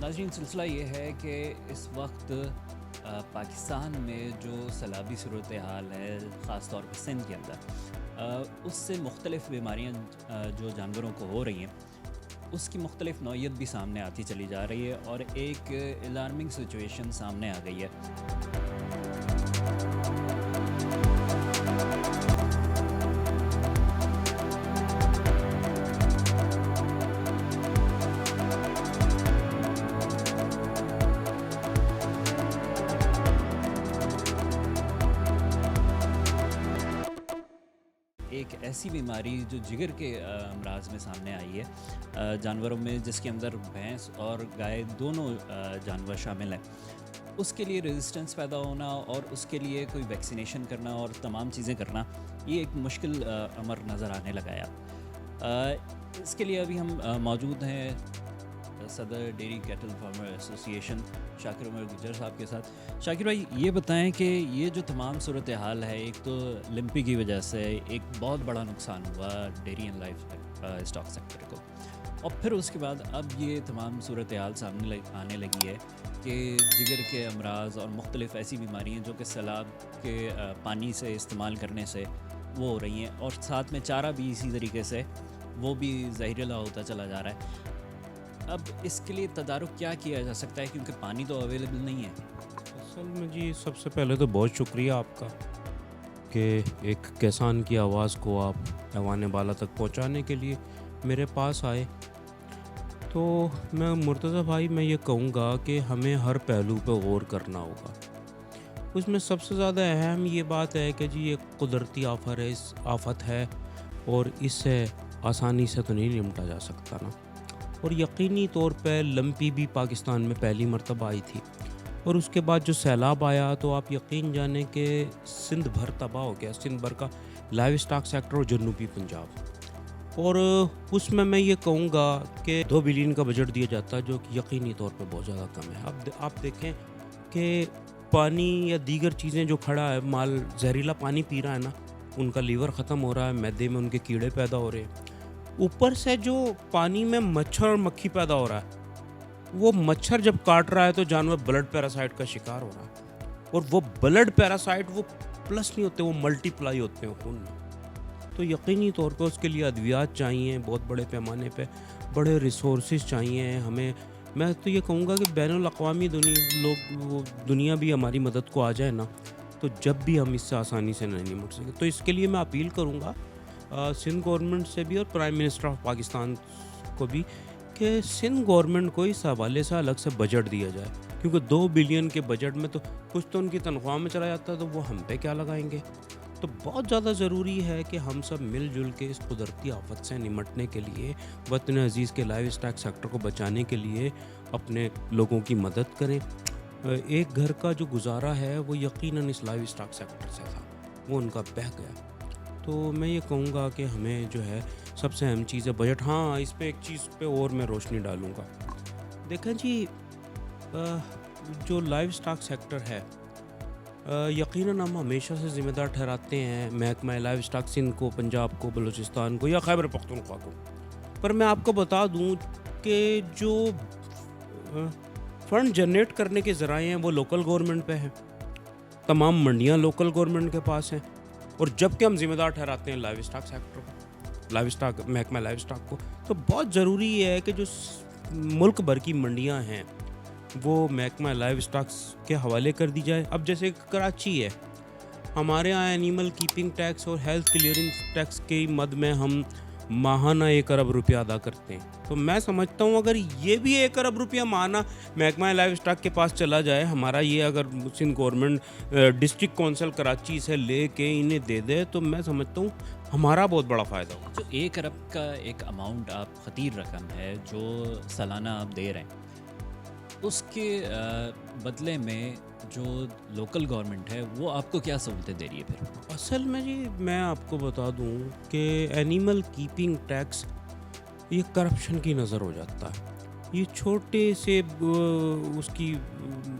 ناظرین، سلسلہ یہ ہے کہ اس وقت پاکستان میں جو سیلابی صورتحال ہے، خاص طور پہ سندھ کے اندر، اس سے مختلف بیماریاں جو جانوروں کو ہو رہی ہیں، اس کی مختلف نوعیت بھی سامنے آتی چلی جا رہی ہے اور ایک الارمنگ سچویشن سامنے آ گئی ہے۔ ایک ایسی بیماری جو جگر کے امراض میں سامنے آئی ہے جانوروں میں، جس کے اندر بھینس اور گائے دونوں جانور شامل ہیں، اس کے لیے ریزسٹنس پیدا ہونا اور اس کے لیے کوئی ویکسینیشن کرنا اور تمام چیزیں کرنا، یہ ایک مشکل امر نظر آنے لگا ہے۔ اس کے لیے ابھی ہم موجود ہیں صدر ڈیری کیٹل فارمر ایسوسی ایشن شاکر عمر گجر صاحب کے ساتھ۔ شاکر بھائی، یہ بتائیں کہ یہ جو تمام صورتحال ہے، ایک تو لمپی کی وجہ سے ایک بہت بڑا نقصان ہوا dairy and life stock sector کو، اور پھر اس کے بعد اب یہ تمام صورتحال سامنے آنے لگی ہے کہ جگر کے امراض اور مختلف ایسی بیماریاں جو کہ سیلاب کے پانی سے استعمال کرنے سے وہ ہو رہی ہیں، اور ساتھ میں چارہ بھی اسی طریقے سے وہ بھی زہریلا ہوتا چلا جا رہا ہے۔ اب اس کے لیے تدارک کیا کیا جا سکتا ہے، کیونکہ پانی تو اویلیبل نہیں ہے؟ اصل میں جی، سب سے پہلے تو بہت شکریہ آپ کا کہ ایک کسان کی آواز کو آپ ایوان بالا تک پہنچانے کے لیے میرے پاس آئے۔ تو میں مرتضیٰ بھائی، میں یہ کہوں گا کہ ہمیں ہر پہلو پہ غور کرنا ہوگا۔ اس میں سب سے زیادہ اہم یہ بات ہے کہ جی یہ قدرتی آفت ہے اور اس سے آسانی سے تو نہیں نمٹا جا سکتا نا۔ اور یقینی طور پہ لمپی بھی پاکستان میں پہلی مرتبہ آئی تھی، اور اس کے بعد جو سیلاب آیا تو آپ یقین جانیں کہ سندھ بھر تباہ ہو گیا، سندھ بھر کا لائیو اسٹاک سیکٹر اور جنوبی پنجاب۔ اور اس میں یہ کہوں گا کہ 2 بلین کا بجٹ دیا جاتا ہے، جو کہ یقینی طور پہ بہت زیادہ کم ہے۔ اب آپ دیکھیں کہ پانی یا دیگر چیزیں جو کھڑا ہے، مال زہریلا پانی پی رہا ہے نا، ان کا لیور ختم ہو رہا ہے، معدے میں ان کے کیڑے پیدا ہو رہے ہیں۔ اوپر سے جو پانی میں مچھر اور مکھی پیدا ہو رہا ہے، وہ مچھر جب کاٹ رہا ہے تو جانور بلڈ پیراسائٹ کا شکار ہو رہا ہے، اور وہ بلڈ پیراسائٹ وہ پلس نہیں ہوتے، وہ ملٹی پلائی ہوتے ہیں خون میں۔ تو یقینی طور پہ اس کے لیے ادویات چاہیے، بہت بڑے پیمانے پہ بڑے ریسورسز چاہیے ہمیں۔ میں تو یہ کہوں گا کہ بین الاقوامی دنیا بھی ہماری مدد کو آ جائے نا، تو جب بھی ہم اس سے آسانی سے نہیں نمٹ سکے۔ تو اس کے لیے میں اپیل کروں گا سندھ گورنمنٹ سے بھی اور پرائم منسٹر آف پاکستان کو بھی کہ سندھ گورنمنٹ کو اس حوالے سے الگ سے بجٹ دیا جائے، کیونکہ 2 بلین کے بجٹ میں تو کچھ تو ان کی تنخواہ میں چلا جاتا ہے، تو وہ ہم پہ کیا لگائیں گے۔ تو بہت زیادہ ضروری ہے کہ ہم سب مل جل کے اس قدرتی آفت سے نمٹنے کے لیے، وطن عزیز کے لائیو اسٹاک سیکٹر کو بچانے کے لیے اپنے لوگوں کی مدد کریں۔ ایک گھر کا جو گزارا ہے وہ یقیناً اس لائیو اسٹاک سیکٹر سے تھا، وہ ان کا بہہ گیا۔ تو میں یہ کہوں گا کہ ہمیں جو ہے سب سے اہم چیز ہے بجٹ۔ ہاں، اس پہ ایک چیز پہ اور میں روشنی ڈالوں گا۔ دیکھیں جی، جو لائیو اسٹاک سیکٹر ہے، یقیناً ہم ہمیشہ سے ذمہ دار ٹھہراتے ہیں محکمہ لائیو اسٹاک سندھ کو، پنجاب کو، بلوچستان کو یا خیبر پختونخوا کو۔ پر میں آپ کو بتا دوں کہ جو فنڈ جنریٹ کرنے کے ذرائع ہیں وہ لوکل گورنمنٹ پہ ہیں، تمام منڈیاں لوکل گورنمنٹ کے پاس ہیں، اور جب کہ ہم ذمہ دار ٹھہراتے ہیں لائیو اسٹاک سیکٹر کو، لائیو اسٹاک محکمہ لائیو اسٹاک کو۔ تو بہت ضروری ہے کہ جو ملک بھر کی منڈیاں ہیں وہ محکمہ لائیو اسٹاکس کے حوالے کر دی جائے۔ اب جیسے کراچی ہے، ہمارے ہاں اینیمل کیپنگ ٹیکس اور ہیلتھ کلیئرنس ٹیکس کی مد میں ہم ماہانہ 1 ارب روپیہ ادا کرتے ہیں۔ تو میں سمجھتا ہوں اگر یہ بھی 1 ارب روپیہ ماہانہ محکمہ لائیو اسٹاک کے پاس چلا جائے ہمارا، یہ اگر Sindh government district council Karachi سے لے کے انہیں دے دے، تو میں سمجھتا ہوں ہمارا بہت بڑا فائدہ ہوگا۔ جو 1 ارب کا ایک اماؤنٹ آپ، خطیر رقم ہے جو سالانہ آپ دے رہے ہیں، اس کے بدلے میں جو لوکل گورنمنٹ ہے وہ آپ کو کیا سہولتیں دے رہی ہے پھر؟ اصل میں جی، میں آپ کو بتا دوں کہ اینیمل کیپنگ ٹیکس یہ کرپشن کی نظر ہو جاتا ہے۔ یہ چھوٹے سے اس کی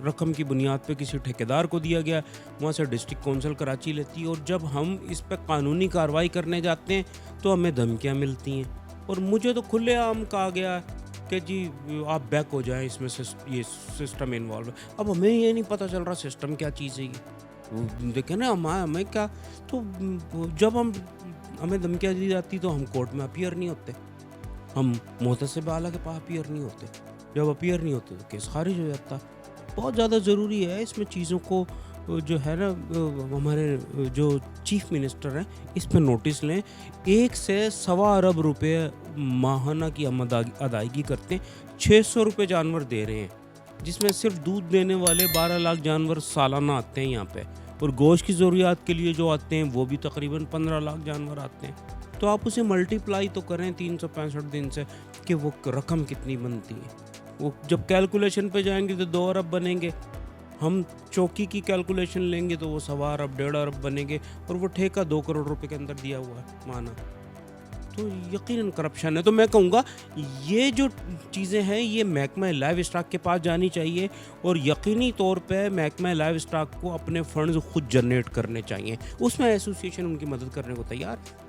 رقم کی بنیاد پہ کسی ٹھیکیدار کو دیا گیا، وہاں سے ڈسٹرکٹ کونسل کراچی لیتی ہے، اور جب ہم اس پہ قانونی کارروائی کرنے جاتے ہیں تو ہمیں دھمکیاں ملتی ہیں۔ اور مجھے تو کھلے عام کہا گیا کہ جی آپ بیک ہو جائیں، اس میں یہ سسٹم انوالو ہے۔ اب ہمیں یہ نہیں پتہ چل رہا سسٹم کیا چیز ہے یہ، دیکھیں نا ہمیں کیا، تو جب ہمیں دھمکیاں دی جاتی تو ہم کورٹ میں اپیئر نہیں ہوتے، ہم محتسب اعلیٰ کے پاس اپیئر نہیں ہوتے، جب اپیئر نہیں ہوتے تو کیس خارج ہو جاتا۔ بہت زیادہ ضروری ہے اس میں چیزوں کو جو ہے نا، ہمارے جو چیف منسٹر ہیں اس پہ نوٹس لیں۔ 1 سے 1.25 ارب روپے ماہانہ کی ہم ادائیگی کرتے ہیں، 600 روپے جانور دے رہے ہیں، جس میں صرف دودھ دینے والے 12 لاکھ جانور سالانہ آتے ہیں یہاں پہ، اور گوشت کی ضروریات کے لیے جو آتے ہیں وہ بھی تقریباً 15 لاکھ جانور آتے ہیں۔ تو آپ اسے ملٹیپلائی تو کریں 365 دن سے کہ وہ رقم کتنی بنتی ہے۔ وہ جب کیلکولیشن پہ جائیں گے تو 2 ارب بنیں گے، ہم چوکی کی کیلکولیشن لیں گے تو وہ 1.25 ارب 1.5 ارب بنیں گے، اور وہ ٹھیکہ 2 کروڑ روپے کے اندر دیا ہوا ہے مانا۔ تو یقیناً کرپشن ہے۔ تو میں کہوں گا یہ جو چیزیں ہیں یہ محکمہ لائیو اسٹاک کے پاس جانی چاہیے، اور یقینی طور پہ محکمہ لائیو اسٹاک کو اپنے فنڈز خود جنریٹ کرنے چاہیے، اس میں ایسوسیشن ان کی مدد کرنے کو تیار ہے۔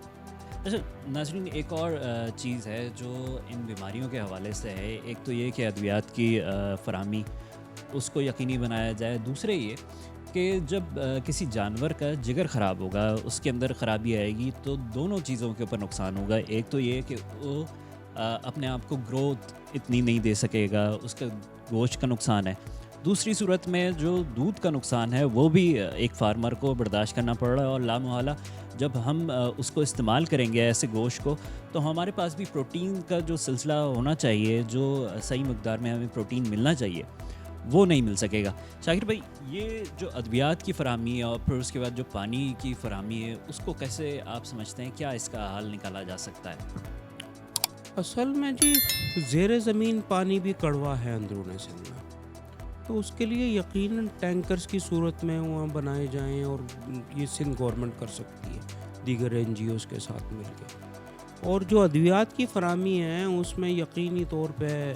اچھا ناظرین، ایک اور چیز ہے جو ان بیماریوں کے حوالے سے ہے، ایک تو یہ کہ ادویات کی فراہمی اس کو یقینی بنایا جائے، دوسرے یہ کہ جب کسی جانور کا جگر خراب ہوگا، اس کے اندر خرابی آئے گی تو دونوں چیزوں کے اوپر نقصان ہوگا۔ ایک تو یہ کہ وہ اپنے آپ کو گروتھ اتنی نہیں دے سکے گا، اس کا گوشت کا نقصان ہے۔ دوسری صورت میں جو دودھ کا نقصان ہے وہ بھی ایک فارمر کو برداشت کرنا پڑ رہا ہے، اور لامحالہ جب ہم اس کو استعمال کریں گے ایسے گوشت کو، تو ہمارے پاس بھی پروٹین کا جو سلسلہ ہونا چاہیے، جو صحیح مقدار میں ہمیں پروٹین ملنا چاہیے، وہ نہیں مل سکے گا۔ شاکر بھائی، یہ جو ادویات کی فراہمی ہے اور پھر اس کے بعد جو پانی کی فراہمی ہے، اس کو کیسے آپ سمجھتے ہیں، کیا اس کا حل نکالا جا سکتا ہے؟ اصل میں جی زیر زمین پانی بھی کڑوا ہے اندرون سندھ میں، تو اس کے لیے یقیناً ٹینکرز کی صورت میں وہاں بنائے جائیں، اور یہ سندھ گورنمنٹ کر سکتی ہے دیگر NGOs کے ساتھ مل کے۔ اور جو ادویات کی فراہمی ہے اس میں یقینی طور پہ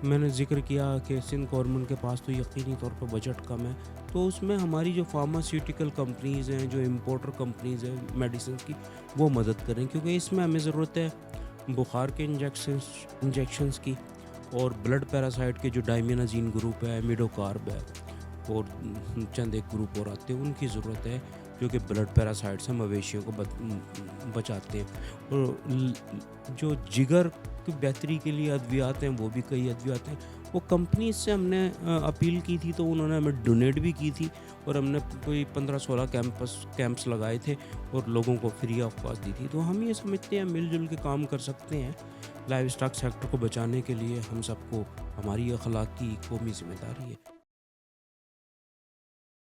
میں نے ذکر کیا کہ سندھ گورنمنٹ کے پاس تو یقینی طور پہ بجٹ کم ہے، تو اس میں ہماری جو فارماسیوٹیکل کمپنیز ہیں، جو امپورٹر کمپنیز ہیں میڈیسنز کی، وہ مدد کریں، کیونکہ اس میں ہمیں ضرورت ہے بخار کے انجیکشنز کی، اور بلڈ پیراسائٹ کے جو ڈائمینازین گروپ ہے، میڈوکارب ہے، اور چند ایک گروپ اور آتے ہیں، ان کی ضرورت ہے، جو کہ بلڈ پیراسائٹ سے مویشیوں کو بچاتے ہیں۔ اور جو جگر کی بہتری کے لیے ادویات ہیں، وہ بھی کئی ادویات ہیں، وہ کمپنیز سے ہم نے اپیل کی تھی تو انہوں نے ہمیں ڈونیٹ بھی کی تھی، اور ہم نے کوئی 15-16 کیمپس لگائے تھے اور لوگوں کو فری آف کاسٹ دی تھی۔ تو ہم یہ سمجھتے ہیں مل جل کے کام کر سکتے ہیں لائیو اسٹاک سیکٹر کو بچانے کے لیے۔ ہم سب کو ہماری اخلاقی قومی ذمہ داری ہے